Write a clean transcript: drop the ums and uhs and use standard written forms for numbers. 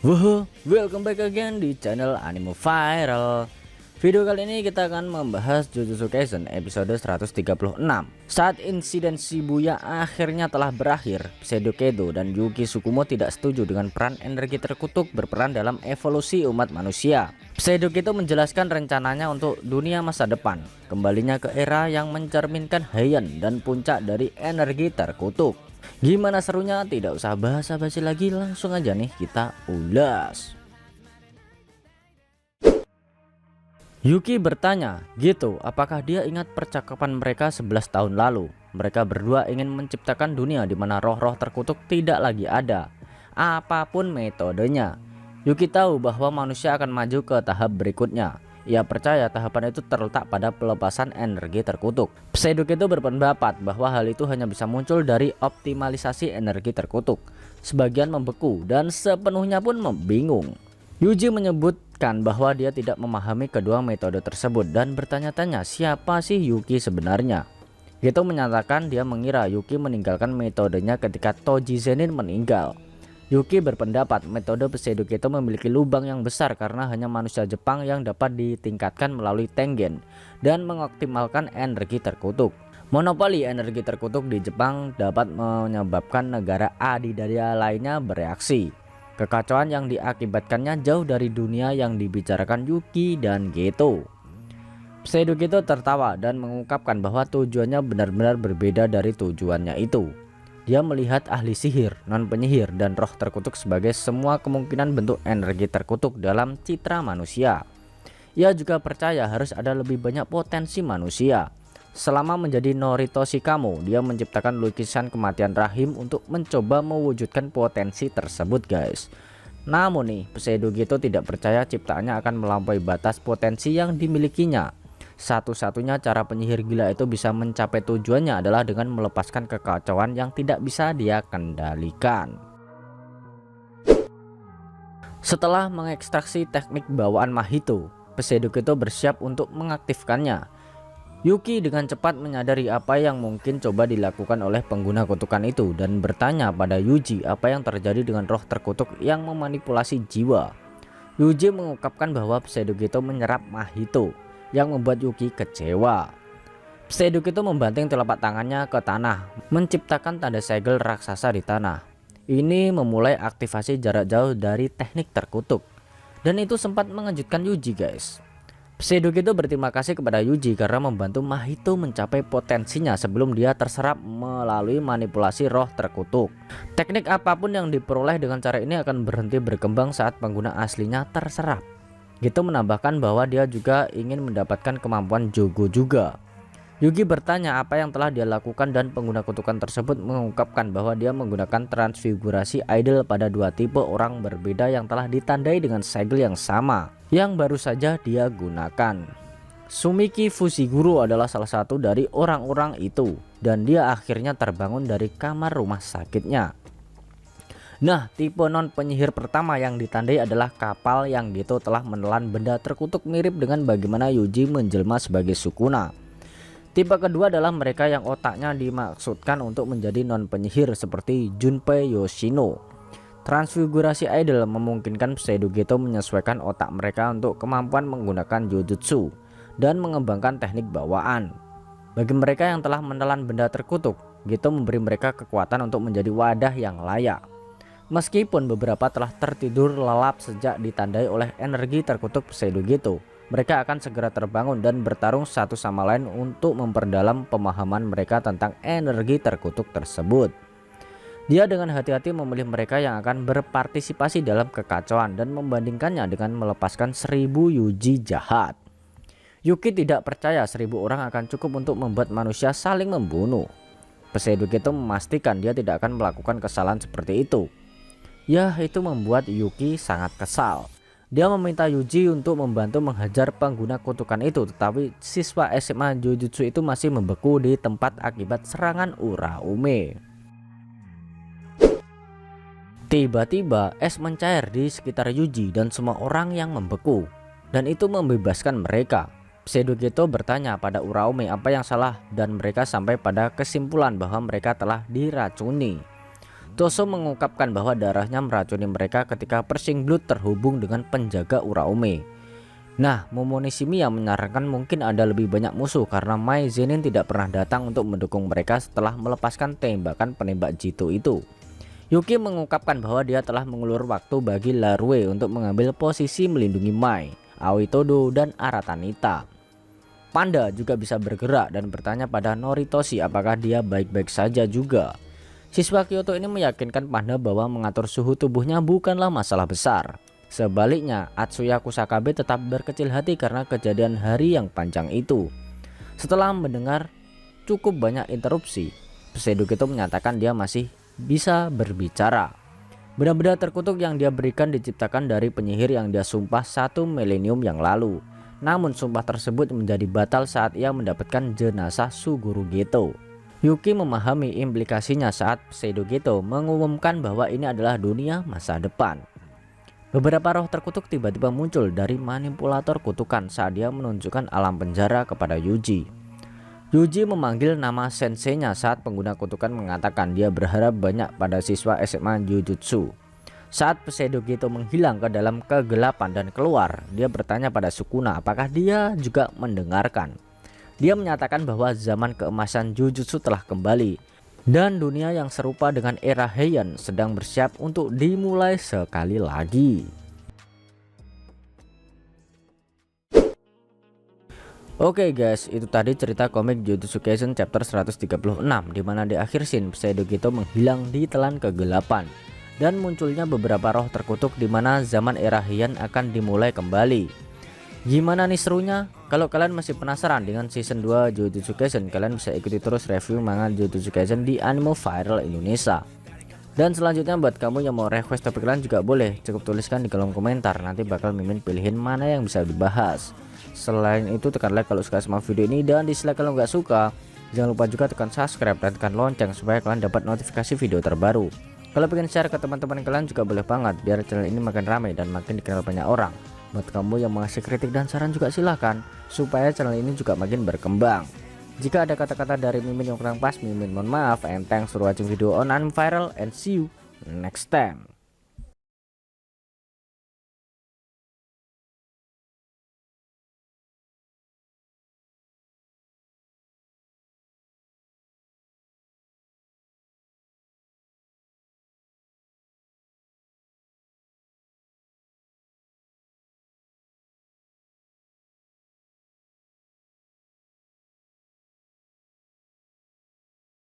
Wuhu, welcome back again di channel Anime Viral. Video kali ini kita akan membahas Jujutsu Kaisen episode 136. Saat insiden Shibuya akhirnya telah berakhir, Pseudo Kedo dan Yuki Tsukumo tidak setuju dengan peran energi terkutuk berperan dalam evolusi umat manusia. Pseudo Kedo menjelaskan rencananya untuk dunia masa depan, kembalinya ke era yang mencerminkan Heian dan puncak dari energi terkutuk. Gimana serunya? Tidak usah basa-basi lagi, langsung aja nih kita ulas. Yuki bertanya, gitu, apakah dia ingat percakapan mereka 11 tahun lalu? Mereka berdua ingin menciptakan dunia di mana roh-roh terkutuk tidak lagi ada, apapun metodenya. Yuki tahu bahwa manusia akan maju ke tahap berikutnya. Ia percaya tahapan itu terletak pada pelepasan energi terkutuk. Pseudo Kedo berpendapat bahwa hal itu hanya bisa muncul dari optimalisasi energi terkutuk. Sebagian membeku dan sepenuhnya pun membingung. Yuji menyebutkan bahwa dia tidak memahami kedua metode tersebut dan bertanya-tanya siapa sih Yuki sebenarnya. Geto menyatakan dia mengira Yuki meninggalkan metodenya ketika Toji Zenin meninggal. Yuki berpendapat metode Pseudo Kedo memiliki lubang yang besar karena hanya manusia Jepang yang dapat ditingkatkan melalui Tengen dan mengoptimalkan energi terkutuk. Monopoli energi terkutuk di Jepang dapat menyebabkan negara adidaya lainnya bereaksi. Kekacauan yang diakibatkannya jauh dari dunia yang dibicarakan Yuki dan Geto. Pseudo Kedo tertawa dan mengungkapkan bahwa tujuannya benar-benar berbeda dari tujuannya itu. Dia melihat ahli sihir, non-penyihir, dan roh terkutuk sebagai semua kemungkinan bentuk energi terkutuk dalam citra manusia. Ia juga percaya harus ada lebih banyak potensi manusia. Selama menjadi Norito Shikamo, dia menciptakan lukisan kematian rahim untuk mencoba mewujudkan potensi tersebut, guys. Namun nih, Pseudo Geto tidak percaya ciptaannya akan melampaui batas potensi yang dimilikinya. Satu-satunya cara penyihir gila itu bisa mencapai tujuannya adalah dengan melepaskan kekacauan yang tidak bisa dia kendalikan. Setelah mengekstraksi teknik bawaan Mahito, Pseudo Kedo bersiap untuk mengaktifkannya. Yuki dengan cepat menyadari apa yang mungkin coba dilakukan oleh pengguna kutukan itu dan bertanya pada Yuji apa yang terjadi dengan roh terkutuk yang memanipulasi jiwa. Yuji mengungkapkan bahwa Pseudo Kedo menyerap Mahito, yang membuat Yuki kecewa. Pseudo Kedo membanting telapak tangannya ke tanah, menciptakan tanda segel raksasa di tanah. Ini memulai aktivasi jarak jauh dari teknik terkutuk, dan itu sempat mengejutkan Yuji, guys. Pseudo Kedo berterima kasih kepada Yuji karena membantu Mahito mencapai potensinya sebelum dia terserap melalui manipulasi roh terkutuk. Teknik apapun yang diperoleh dengan cara ini akan berhenti berkembang saat pengguna aslinya terserap. Geto menambahkan bahwa dia juga ingin mendapatkan kemampuan Jogo juga. Yuki bertanya apa yang telah dia lakukan dan pengguna kutukan tersebut mengungkapkan bahwa dia menggunakan transfigurasi idol pada dua tipe orang berbeda yang telah ditandai dengan segel yang sama yang baru saja dia gunakan. Sumiki Fushiguro adalah salah satu dari orang-orang itu dan dia akhirnya terbangun dari kamar rumah sakitnya. Nah, tipe non penyihir pertama yang ditandai adalah kapal yang Geto telah menelan benda terkutuk mirip dengan bagaimana Yuji menjelma sebagai Sukuna. Tipe kedua adalah mereka yang otaknya dimaksudkan untuk menjadi non penyihir seperti Junpei Yoshino. Transfigurasi idol memungkinkan Pseudo Geto menyesuaikan otak mereka untuk kemampuan menggunakan Jujutsu dan mengembangkan teknik bawaan. Bagi mereka yang telah menelan benda terkutuk, Geto memberi mereka kekuatan untuk menjadi wadah yang layak. Meskipun beberapa telah tertidur lelap sejak ditandai oleh energi terkutuk Pseudo Geto, mereka akan segera terbangun dan bertarung satu sama lain untuk memperdalam pemahaman mereka tentang energi terkutuk tersebut. Dia dengan hati-hati memilih mereka yang akan berpartisipasi dalam kekacauan dan membandingkannya dengan melepaskan 1000 Yuji jahat. Yuki tidak percaya 1000 orang akan cukup untuk membuat manusia saling membunuh. Pseudo Geto memastikan dia tidak akan melakukan kesalahan seperti itu. Ya, itu membuat Yuki sangat kesal. Dia meminta Yuji untuk membantu menghajar pengguna kutukan itu, tetapi siswa SMA Jujutsu itu masih membeku di tempat akibat serangan Uraume. Tiba-tiba es mencair di sekitar Yuji dan semua orang yang membeku, dan itu membebaskan mereka. Pseudo Geto bertanya pada Uraume apa yang salah dan mereka sampai pada kesimpulan bahwa mereka telah diracuni. Toso mengungkapkan bahwa darahnya meracuni mereka ketika Pershing Blood terhubung dengan penjaga Uraome. Nah, Momonoshimi yang menyarankan mungkin ada lebih banyak musuh karena Mai Zenin tidak pernah datang untuk mendukung mereka setelah melepaskan tembakan penembak jitu itu. Yuki mengungkapkan bahwa dia telah mengulur waktu bagi Larue untuk mengambil posisi melindungi Mai, Aoi Todo, dan Aratanita. Panda juga bisa bergerak dan bertanya pada Noritoshi apakah dia baik-baik saja juga. Siswa Kyoto ini meyakinkan Panda bahwa mengatur suhu tubuhnya bukanlah masalah besar. Sebaliknya, Atsuya Kusakabe tetap berkecil hati karena kejadian hari yang panjang itu. Setelah mendengar cukup banyak interupsi, Pseudo Geto menyatakan dia masih bisa berbicara. Benda-benda terkutuk yang dia berikan diciptakan dari penyihir yang dia sumpah 1 milenium yang lalu. Namun sumpah tersebut menjadi batal saat ia mendapatkan jenazah Suguru Geto. Yuki memahami implikasinya saat Pseudo Geto mengumumkan bahwa ini adalah dunia masa depan. Beberapa roh terkutuk tiba-tiba muncul dari manipulator kutukan saat dia menunjukkan alam penjara kepada Yuji. Yuji memanggil nama senseinya saat pengguna kutukan mengatakan dia berharap banyak pada siswa SMA Jujutsu. Saat Pseudo Geto menghilang ke dalam kegelapan dan keluar, dia bertanya pada Sukuna apakah dia juga mendengarkan. Dia menyatakan bahwa zaman keemasan Jujutsu telah kembali dan dunia yang serupa dengan era Heian sedang bersiap untuk dimulai sekali lagi. Oke guys, itu tadi cerita komik Jujutsu Kaisen chapter 136 di mana di akhir scene Pseudo Geto menghilang di telan kegelapan dan munculnya beberapa roh terkutuk di mana zaman era Heian akan dimulai kembali. Gimana nih serunya? Kalau kalian masih penasaran dengan season 2 Jujutsu Kaisen, kalian bisa ikuti terus review manga Jujutsu Kaisen di Anime Viral Indonesia. Dan selanjutnya buat kamu yang mau request topik kalian juga boleh, cukup tuliskan di kolom komentar, nanti bakal Mimin pilihin mana yang bisa dibahas. Selain itu tekan like kalau suka sama video ini dan dislike kalau nggak suka. Jangan lupa juga tekan subscribe dan tekan lonceng supaya kalian dapat notifikasi video terbaru. Kalau pengen share ke teman-teman kalian juga boleh banget biar channel ini makin ramai dan makin dikenal banyak orang. Buat kamu yang mengasih kritik dan saran juga silahkan, supaya channel ini juga makin berkembang. Jika ada kata-kata dari Mimin yang kurang pas, Mimin mohon maaf. And thanks for watching video on Anime Viral and see you next time.